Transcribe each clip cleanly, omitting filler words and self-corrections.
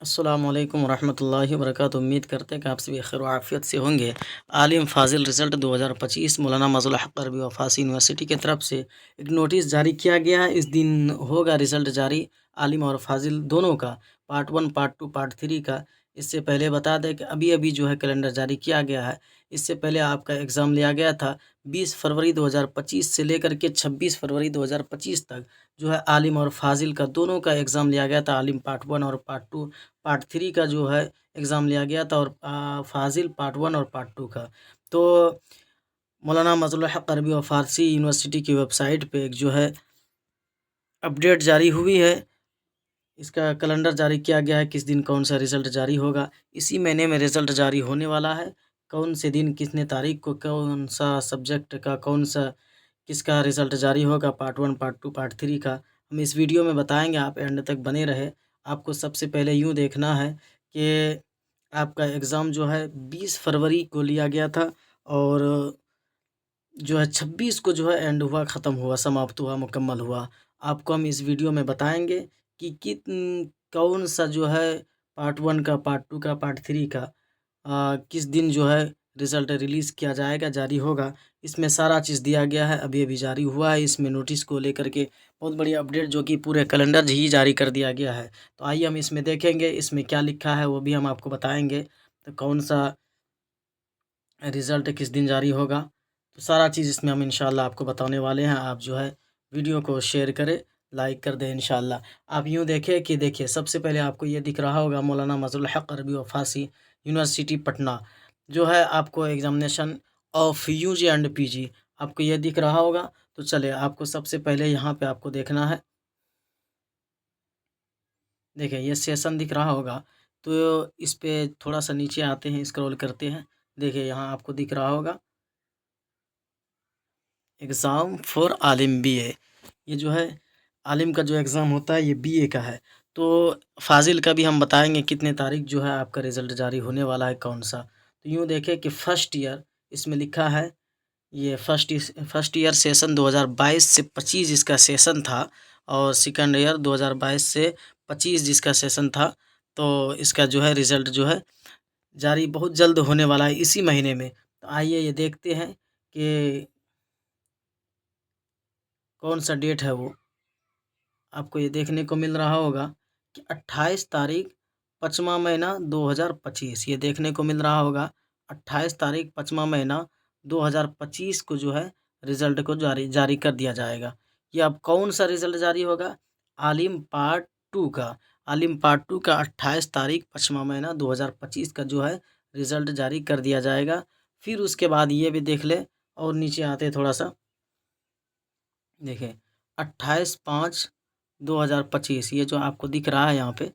अस्सलामुअलैकुम वरहमतुल्लाहि वबरकातुहू। उम्मीद करते हैं कि आप सभी खैर आफ़ियत से होंगे। आलिम फ़ाज़िल रिज़ल्ट 2025 मौलाना मज़लुल हक़ अरबी व फ़ारसी यूनिवर्सिटी की तरफ से एक नोटिस जारी किया गया है। इस दिन होगा रिज़ल्ट जारी आलिम और फ़ाज़िल दोनों का, पार्ट 1, पार्ट 2, पार्ट 3 का। इससे पहले बता दें कि अभी-अभी जो है कैलेंडर जारी किया गया है। इससे पहले आपका एग्ज़ाम लिया गया था 20 फरवरी 2025 से लेकर के 26 फरवरी 2025 तक जो है आलिम और फ़ाज़िल का दोनों का एग्ज़ाम लिया गया था। आलिम पार्ट 1 और पार्ट 2, पार्ट 3 का जो है एग्ज़ाम लिया गया था और फ़ाज़िल पार्ट 1 और पार्ट 2 का। तो मौलाना मज़लुल हक़ अरबी व फ़ारसी यूनिवर्सिटी की वेबसाइट पे एक जो है अपडेट जारी हुई है। इसका कैलेंडर जारी किया गया है, किस दिन कौन सा रिज़ल्ट जारी होगा। इसी महीने में रिज़ल्ट जारी होने वाला है। कौन से दिन कितने तारीख को कौन सा सब्जेक्ट का कौन सा किसका रिज़ल्ट जारी होगा, पार्ट 1, पार्ट 2, पार्ट 3 का हम इस वीडियो में बताएँगे। आप एंड तक बने रहे। आपको सबसे पहले यूँ देखना है कि आपका एग्ज़ाम जो है 20 फरवरी को लिया गया था और जो है 26 को जो है एंड हुआ, ख़त्म हुआ, समाप्त हुआ, मुकम्मल हुआ। आपको हम इस वीडियो में बताएँगे कि कौन-सा जो है पार्ट 1 का, पार्ट 2 का, पार्ट 3 का किस दिन जो है रिज़ल्ट रिलीज़ किया जाएगा, जारी होगा। इसमें सारा चीज़ दिया गया है, अभी-अभी जारी हुआ है। इसमें नोटिस को लेकर के बहुत बड़ी अपडेट जो कि पूरे कैलेंडर ही जारी कर दिया गया है। तो आइए हम इसमें देखेंगे, इसमें क्या लिखा है वो भी हम आपको बताएँगे। तो कौन-सा रिज़ल्ट किस दिन जारी होगा, तो सारा चीज़ इसमें हम इंशाअल्लाह आपको बताने वाले हैं। आप जो है वीडियो को शेयर करें, लाइक कर दें इंशाअल्लाह। आप यूँ देखें कि देखिए सबसे पहले आपको ये दिख रहा होगा मौलाना मज़लुल हक़ अरबी व फ़ारसी यूनिवर्सिटी पटना, जो है आपको examination of UG and PG आपको ये दिख रहा होगा। तो चलिए आपको सबसे पहले यहाँ पे आपको देखना है। देखिए ये सेशन दिख रहा होगा, तो इस पे थोड़ा-सा नीचे आते हैं, स्क्रॉल करते हैं। देखिए यहाँ आपको दिख रहा होगा एग्ज़ाम फॉर आलिम बीए। ये जो है आलिम का जो एग्ज़ाम होता है ये बीए का है। तो फ़ाज़िल का भी हम बताएँगे कितने तारीख जो है आपका रिज़ल्ट जारी होने वाला है कौन-सा। तो यूँ देखें कि फर्स्ट ईयर इसमें लिखा है, ये फर्स्ट ईयर सेशन 2022 से 25 इसका सेशन था और सेकंड ईयर 2022 से 25 जिसका सेशन था। तो इसका जो है रिज़ल्ट जो है जारी बहुत जल्द होने वाला है इसी महीने में। तो आइए ये देखते हैं कि कौन-सा डेट है वो। आपको ये देखने को मिल रहा होगा कि 28 तारीख 5वाँ महीना 2025 ये देखने को मिल रहा होगा। 28 तारीख 5वाँ महीना 2025 को जो है रिज़ल्ट को जारी जारी कर दिया जाएगा। ये अब कौन-सा रिज़ल्ट जारी होगा? आलिम पार्ट 2 का। आलिम पार्ट 2 का 28 तारीख 5वाँ महीना 2025 का जो है रिज़ल्ट जारी कर दिया जाएगा। फिर उसके बाद ये भी देख लें और नीचे आते हैं थोड़ा-सा, देखिए 28/5/2025 ये जो आपको दिख रहा है यहाँ पे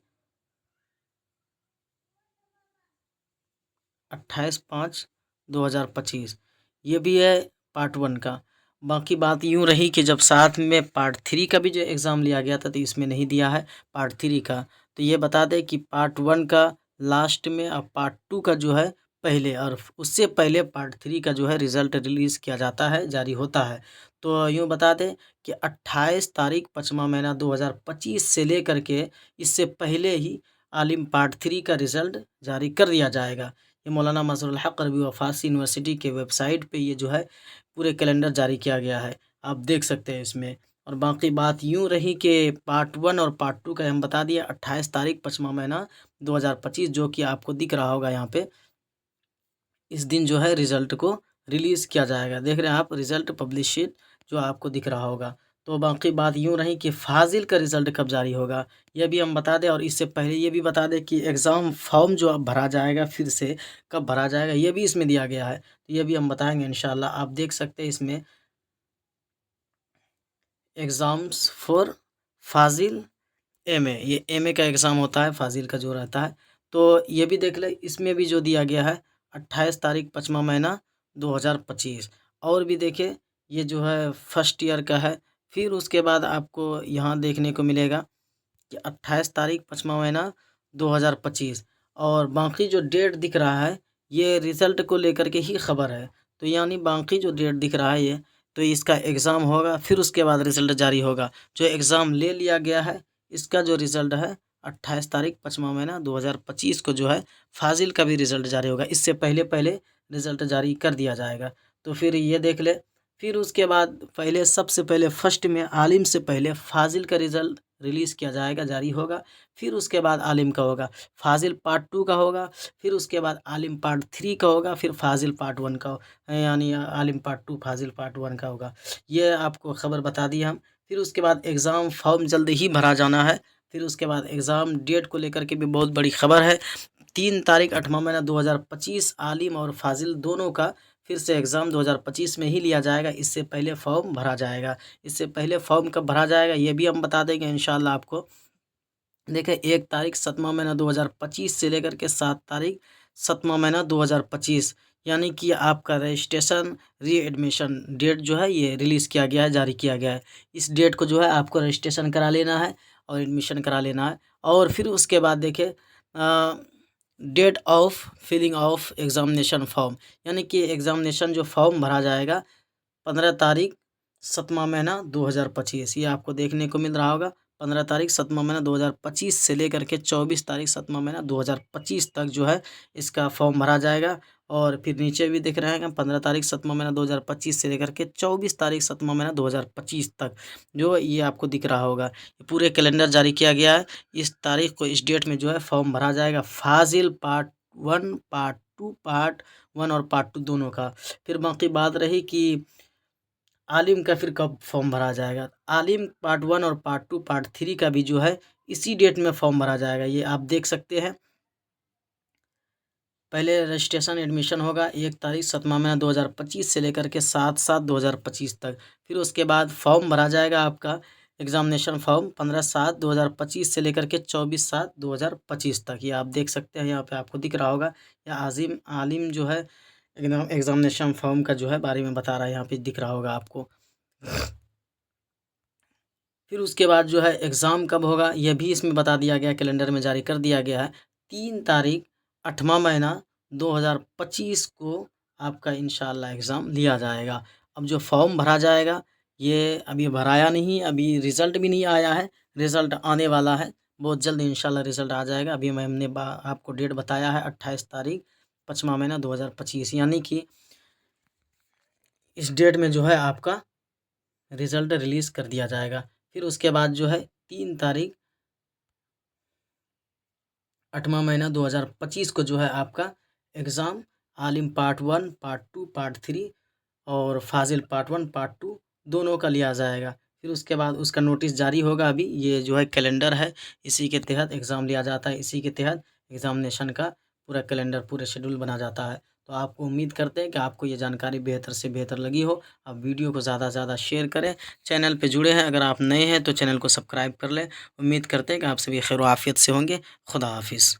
28/5/2025 ये भी है पार्ट 1 का। बाकी बात यूँ रही कि जब साथ में पार्ट 3 का भी जो एग्ज़ाम लिया गया था तो इसमें नहीं दिया है पार्ट 3 का। तो ये बता दें कि पार्ट 1 का लास्ट में और पार्ट 2 का जो है पहले, और उससे पहले पार्ट 3 का जो है रिज़ल्ट रिलीज़ किया जाता है, जारी होता है। तो यूँ बता दें कि 28 तारीख 5वाँ महीना 2025 से लेकर के इससे पहले ही आलिम पार्ट 3 का रिज़ल्ट जारी कर दिया जाएगा। ये मौलाना मज़हरुल हक़ अरबी व फ़ारसी यूनिवर्सिटी के वेबसाइट पे ये जो है पूरे कैलेंडर जारी किया गया है, आप देख सकते हैं इसमें। और बाकी बात यूँ रही कि पार्ट 1 और पार्ट 2 का हम बता दिए 28 तारीख 5वाँ महीना 2025 जो कि आपको दिख रहा होगा यहाँ पे। इस दिन जो है रिज़ल्ट को रिलीज़ किया जाएगा। देख रहे हैं आप रिज़ल्ट पब्लिशिड जो आपको दिख रहा होगा। तो बाकी बात यूँ रही कि फ़ाज़िल का रिज़ल्ट कब जारी होगा, ये भी हम बता दें। और इससे पहले ये भी बता दें कि एग्ज़ाम फ़ॉर्म जो अब भरा जाएगा फिर से, कब भरा जाएगा ये भी इसमें दिया गया है। तो ये भी हम बताएँगे इंशाअल्लाह। आप देख सकते हैं इसमें एग्ज़ाम्स फॉर फ़ाज़िल एमए, ये एमए का एग्ज़ाम होता है, फ़ाज़िल का जो रहता है। तो ये भी देख लें, इसमें भी जो दिया गया है 28 तारीख 5वाँ महीना 2025। और भी देखिए ये जो है फर्स्ट ईयर का है। फिर उसके बाद आपको यहाँ देखने को मिलेगा कि 28 तारीख 5वाँ महीना 2025। और बाकी जो डेट दिख रहा है ये रिज़ल्ट को लेकर के ही ख़बर है। तो यानी बाकी जो डेट दिख रहा है ये, तो इसका एग्ज़ाम होगा फिर उसके बाद रिज़ल्ट जारी होगा। जो एग्ज़ाम ले लिया गया है इसका जो रिज़ल्ट है 28 तारीख 5वां महीना 2025 को जो है फाजिल का भी रिज़ल्ट जारी होगा। इससे पहले पहले रिज़ल्ट जारी कर दिया जाएगा। तो फिर ये देख ले, फिर उसके बाद पहले सबसे पहले फर्स्ट में आलिम से पहले फाजिल का रिज़ल्ट रिलीज़ किया जाएगा, जारी होगा। फिर उसके बाद आलिम का होगा, फाजिल पार्ट 2 का होगा, फिर उसके बाद आलिम पार्ट 3 का होगा, फिर फाजिल पार्ट 1 का यानी आलिम पार्ट 2 फाजिल पार्ट 1 का होगा। ये आपको खबर बता दी हम। फिर उसके बाद एग्ज़ाम फॉर्म जल्द ही भरा जाना है। फिर उसके बाद एग्ज़ाम डेट को लेकर के भी बहुत बड़ी खबर है। 3 तारीख 8वां महीना 2025 आलिम और फाजिल दोनों का फिर से एग्ज़ाम 2025 में ही लिया जाएगा। इससे पहले फॉर्म भरा जाएगा। इससे पहले फॉर्म कब भरा जाएगा ये भी हम बता देंगे इंशाअल्लाह आपको। देखिए 1 तारीख 7वां महीना 2025 से लेकर के 7 तारीख 7वां महीना 2025 यानी कि आपका रजिस्ट्रेशन रीएडमिशन डेट जो है ये रिलीज़ किया गया है, जारी किया गया है। इस डेट को जो है आपको रजिस्ट्रेशन करा लेना है और एडमिशन करा लेना है। और फिर उसके बाद देखिए date of filling of examination form यानी कि एग्ज़ामिनेशन जो फॉर्म भरा जाएगा 15 तारीख 7वां महीना 2025 ये आपको देखने को मिल रहा होगा। 15 तारीख 7वां महीना 2025 से लेकर के 24 तारीख 7वां महीना 2025 तक जो है इसका फॉर्म भरा जाएगा। और फिर नीचे भी दिख रहे हैं 15 तारीख 7वां महीना 2025 से लेकर के 24 तारीख 7वां महीना 2025 तक जो ये आपको दिख रहा होगा। ये पूरे कैलेंडर जारी किया गया है। इस तारीख को इस डेट में जो है फॉर्म भरा जाएगा फाजिल पार्ट 1 पार्ट 2 पार्ट 1 और पार्ट 2 दोनों का। फिर बाकी बात रही कि आलिम का फिर कब फॉर्म भरा जाएगा। आलिम पार्ट 1 और पार्ट 2 पार्ट 3 का भी जो है इसी डेट में फॉर्म भरा जाएगा। ये आप देख सकते हैं। पहले रजिस्ट्रेशन एडमिशन होगा 1 तारीख 7वां महीना 2025 से लेकर के 7/7/2025 तक। फिर उसके बाद फॉर्म भरा जाएगा आपका एग्ज़ामिनेशन फॉर्म 15/7/2025 से लेकर के 24/7/2025 तक। ये आप देख सकते हैं, यहाँ पे आपको दिख रहा होगा। या आलिम जो है एकदम एग्ज़ामिनेशन फॉर्म का जो है बारे में बता रहा है, यहाँ पे दिख रहा होगा आपको। फिर उसके बाद जो है एग्ज़ाम कब होगा यह भी इसमें बता दिया गया, कैलेंडर में जारी कर दिया गया है। 3 तारीख 8वां महीना 2025 को आपका इंशाअल्लाह एग्ज़ाम लिया जाएगा। अब जो फॉर्म भरा जाएगा ये अभी भराया नहीं, अभी रिज़ल्ट भी नहीं आया है। रिज़ल्ट आने वाला है बहुत जल्द, इंशाअल्लाह रिज़ल्ट आ जाएगा। अभी हमने आपको डेट बताया है 28 तारीख 5वां महीना 2025 यानी कि इस डेट में जो है आपका रिज़ल्ट रिलीज़ कर दिया जाएगा। फिर उसके बाद जो है 3 तारीख 8वां महीना 2025 को जो है आपका एग्ज़ाम आलिम पार्ट 1 पार्ट 2 पार्ट 3 और फाजिल पार्ट 1 पार्ट 2 दोनों का लिया जाएगा। फिर उसके बाद उसका नोटिस जारी होगा। अभी ये जो है कैलेंडर है, इसी के तहत एग्ज़ाम लिया जाता है, इसी के तहत एग्ज़ामिनेशन का पूरा कैलेंडर पूरा शेड्यूल बना जाता है। तो आपको उम्मीद करते हैं कि आपको ये जानकारी बेहतर से बेहतर लगी हो। आप वीडियो को ज़्यादा से ज़्यादा शेयर करें। चैनल पे जुड़े हैं अगर आप नए हैं तो चैनल को सब्सक्राइब कर लें। उम्मीद करते हैं कि आप सभी खैर आफ़ियत से होंगे। खुदा हाफिज़।